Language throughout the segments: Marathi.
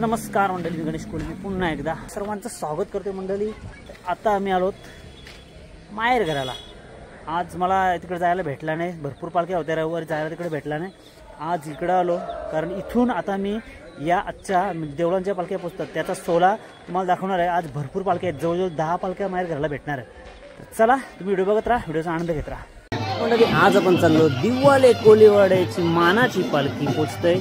नमस्कार मंडळी, गणेश कोळी पुन्हा एकदा सर्वांचं स्वागत करते मंडळी। आता आम्ही आलोत माहेर घराला। आज मला तिकडे जायला भेटला नाही, भरपूर पालख्या होत्या, रविवारी जायला तिकडे भेटला नाही। आज इकडे आलो कारण इथून आता मी या आजच्या देवळांच्या पालख्या पोहोचतात त्याचा 16 तुम्हाला दाखवणार आहे। आज भरपूर पालख्या आहेत, जवळजवळ 10 पालख्या माहेर घराला भेटणार आहे। चला तुम्ही व्हिडिओ बघत राहा, व्हिडिओचा आनंद घेत राहा। मंडळी आज आपण चाललो दिवाले कोलीवाड्याची मानाची पालखी पोहोचते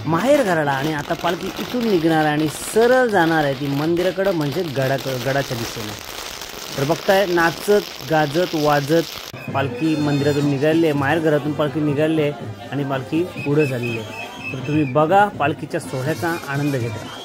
माहेर घराला आणि आता पालखी इथून निघणार आणि सरळ जाणार आहे ती मंदिराकडे, म्हणजे गडाच्या दिशेने। तर बघताय नाचत गाजत वाजत पालखी मंदिरातून निघाली आहे, माहेर घरातून पालखी निघाली आहे आणि पालखी पुढे झालेली आहे। तर तुम्ही बघा पालखीच्या सोहळ्याचा आनंद घेता।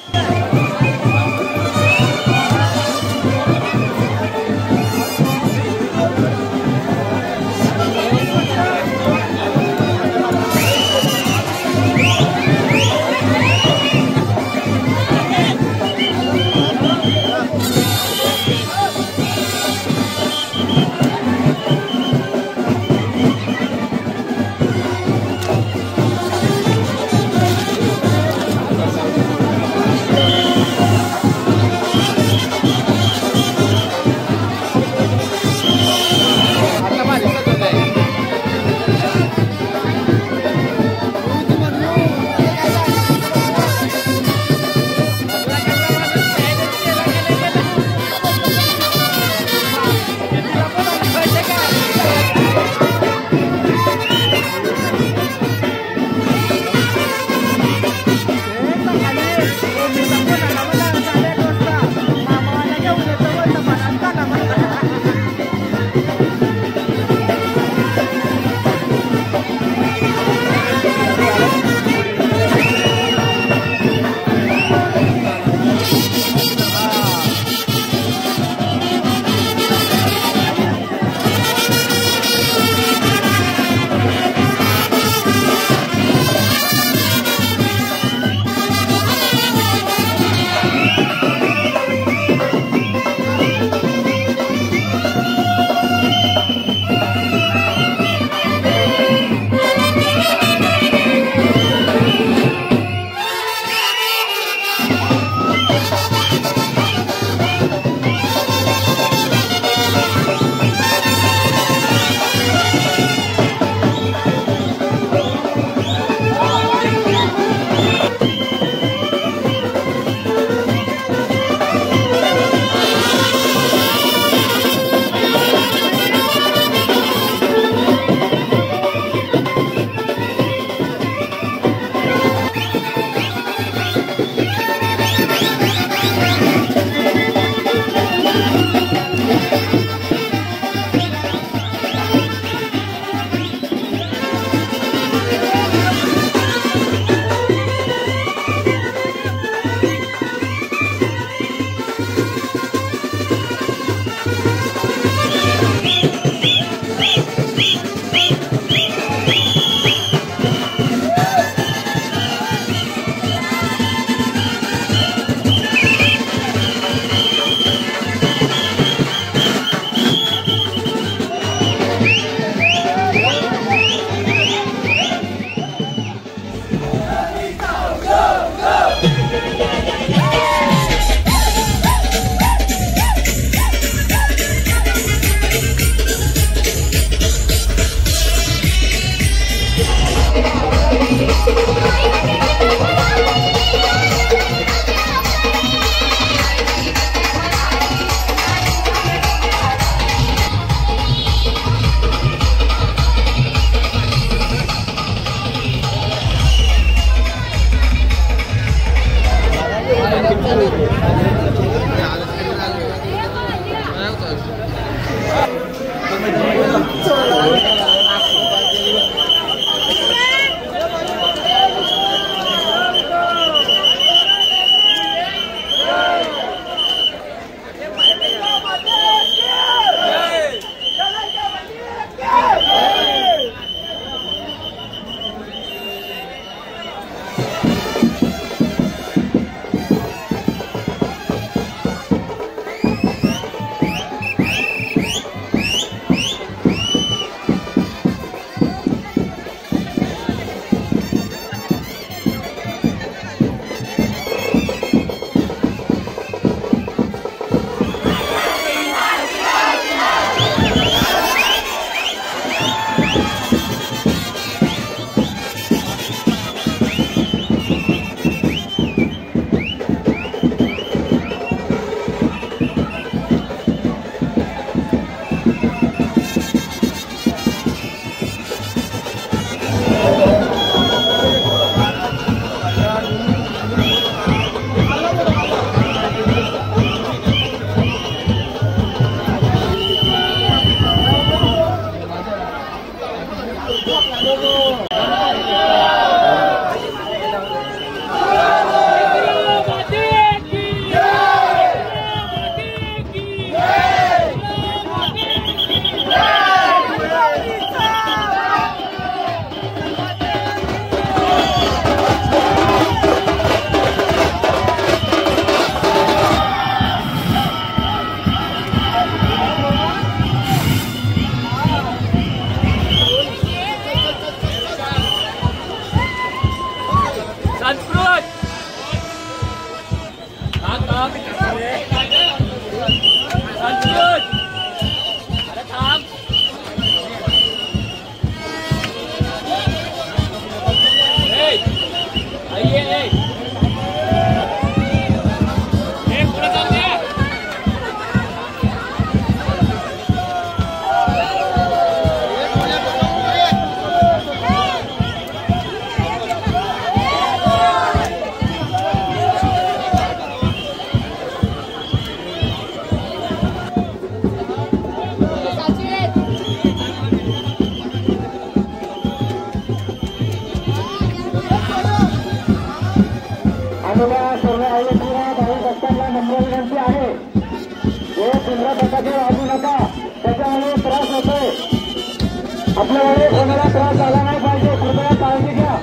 आपल्याला कोणाला त्रास झाला नाही पाहिजे, कृपया काळजी घ्या.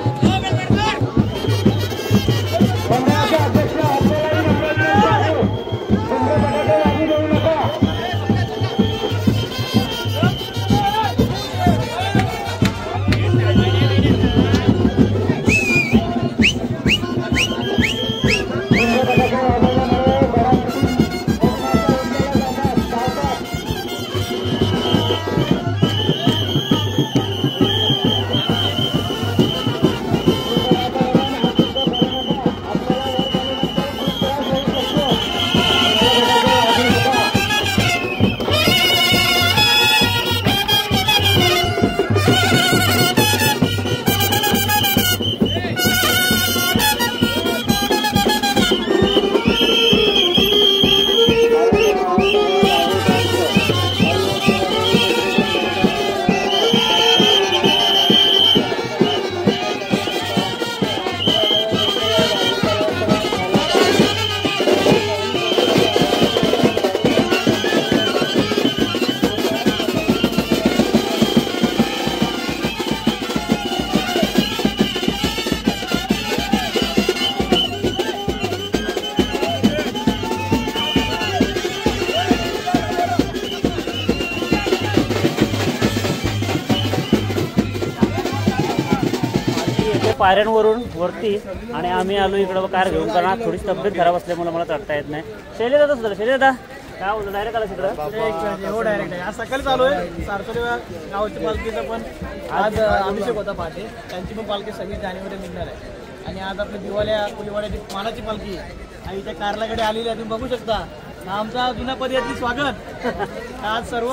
मंडळाचे अध्यक्ष आपल्यालाही नम्र विनंती आहे, तुमच्या फटाके लागू देऊ नका. पायऱ्यांवरून वरती आणि आम्ही आलो इकडं कार घेऊन, कारण थोडी तब्येत खराब असल्यामुळे मला चढता येत नाही. शैले दादा सुद्धा, शैले दादा काय बोलतो, डायरेक्ट आला तिकडं? हो डायरेक्ट आहे. आज सकाळी चालू आहे सारसोली गावची पालखीचा, पण आज अभिषेक होता पहाटे, त्यांची पण पालखी 26 जानेवारी निघणार आहे. आणि आज आपली दिवाळ्या कुलीवाड्याची मानाची पालखी आणि त्या कारलाकडे आलेली आहे, तुम्ही बघू शकता. आमचा जुन्या पदयात्री स्वागत. आज सर्व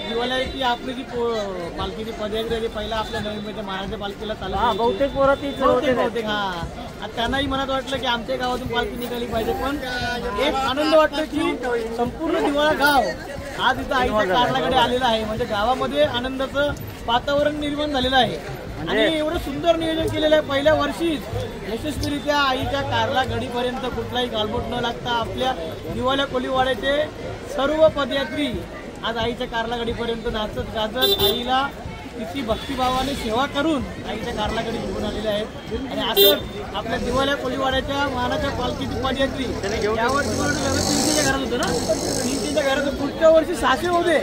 दिवाळ्याची आपली जी पालखीची पदयात्री पहिला आपल्या नवीन महाराष्ट्र पालखीला चालू बहुतेक बहुतेक हा. आता त्यांनाही मनात वाटलं की आमच्या गावातून पालखी निघाली पाहिजे, पण एक आनंद वाटतो की संपूर्ण दिवाळा गाव आज इथं आईच्या कारलाकडे आलेला आहे. म्हणजे गावामध्ये आनंदाचं वातावरण निर्माण झालेलं आहे आणि एवढं सुंदर नियोजन केलेलं आहे. पहिल्या वर्षीच यशस्वीरित्या आईच्या कारला गडीपर्यंत कुठलाही गालबोट न लागता आपल्या दिवाळ्या कोलीवाड्याचे सर्व पदयात्री आज आईच्या कारला गडीपर्यंत नाचत गाजत आईला किती भक्तिभावाने सेवा करून आईच्या कारला गडी घेऊन आलेले आहेत. आणि असंच आपल्या दिवाळ्या कोलीवाड्याच्या मानाच्या पालखीची पदयात्री यावर्षी 300च्या घरात होतं ना, 300च्या घरात पुढच्या वर्षी 600 होते.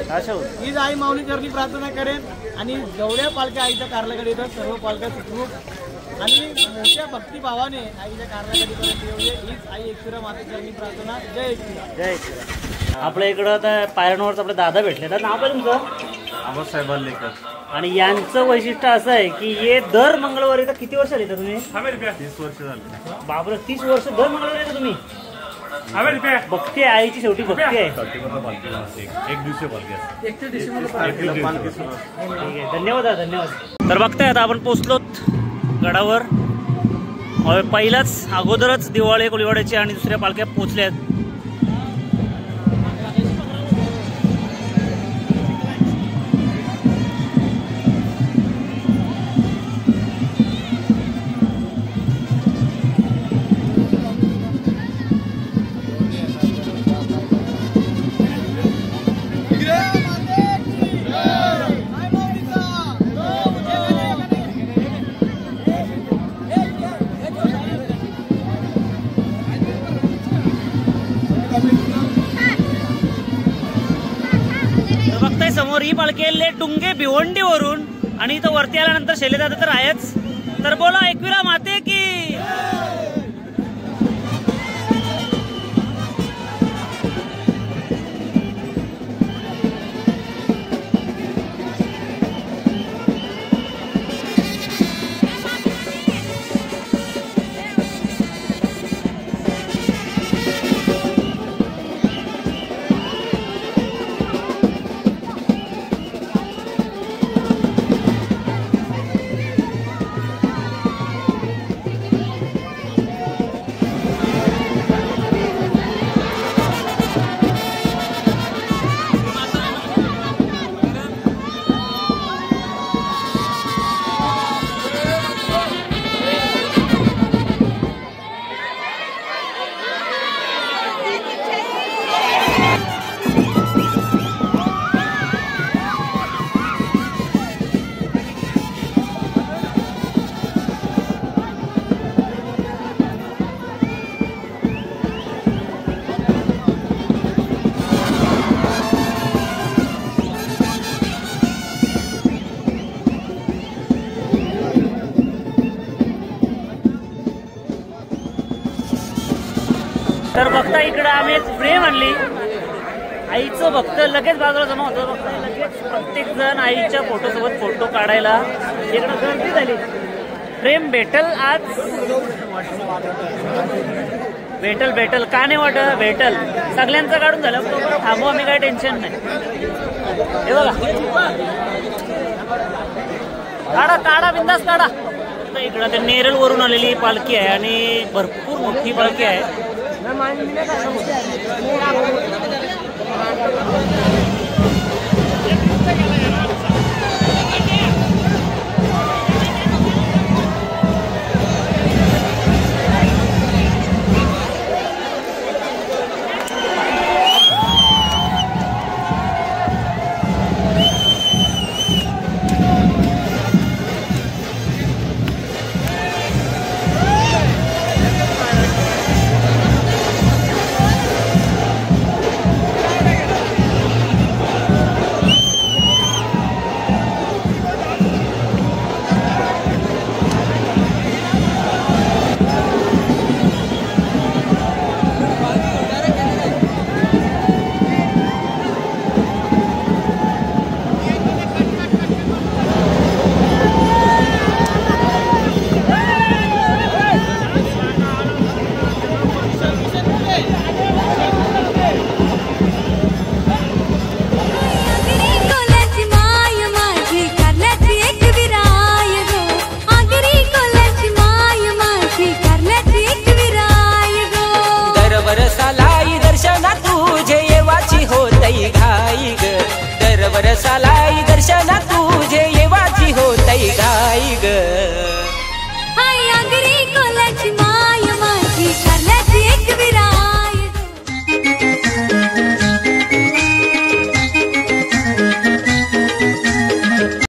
हीच आई माऊली चरणी प्रार्थना करेन. आणि जेवढ्या पालख्या आईच्या कारलाकडे येतात सर्व पालख्या सुखरूप आणि मोठ्या भक्तिभावाने आईच्या कारलाकडीपर्यंत येऊया हीच आई एकविरा माता चरणी प्रार्थना. जय एकविरा. जय एकविरा. आपल्या इकडं आता पायऱ्यांवरच आपले दादा भेटले. तर नाव काय तुमचं? आबासाहेब लेकर. आणि यांचं वैशिष्ट्य असं आहे की हे दर मंगळवारी, तर किती वर्ष येतं तुम्ही? 30 वर्ष झाले. बाबर, 30 वर्ष दर मंगळवारी येतं तुम्ही? भक्ती आईची शेवटी भक्ती आहे. एक दिवशी पालखी. ठीक आहे, धन्यवाद धन्यवाद. तर बघताय आता आपण पोचलोत गडावर. पहिलाच अगोदरच दिवाळी कोलीवाड्याची आणि दुसऱ्या पालख्या पोचल्यात. समोर ही पालखी आलेली डुंगे भिवंडीवरून आणि इथं वरती आल्यानंतर शैलेदादा तर आहेच. तर बोला एकविरा माते की. तर बघता इकडं आम्ही एक फ्रेम आणली आईचं भक्त लगेच बाजूला जमा होतं बघता लगेच प्रत्येक जण आईच्या फोटोसोबत फोटो काढायला इकडं गर्दी झाली फ्रेम भेटल आज भेटल का नाही वाटत भेटल सगळ्यांचं काढून झालं थांबू आम्ही काही टेन्शन नाही हे बघा काढा बिंदास काढा इकडं ते नेरळ वरून आलेली पालखी आहे आणि भरपूर मोठी पालखी आहे दरवर्षाला दर्शना तुझे येवाची होतई घाई ग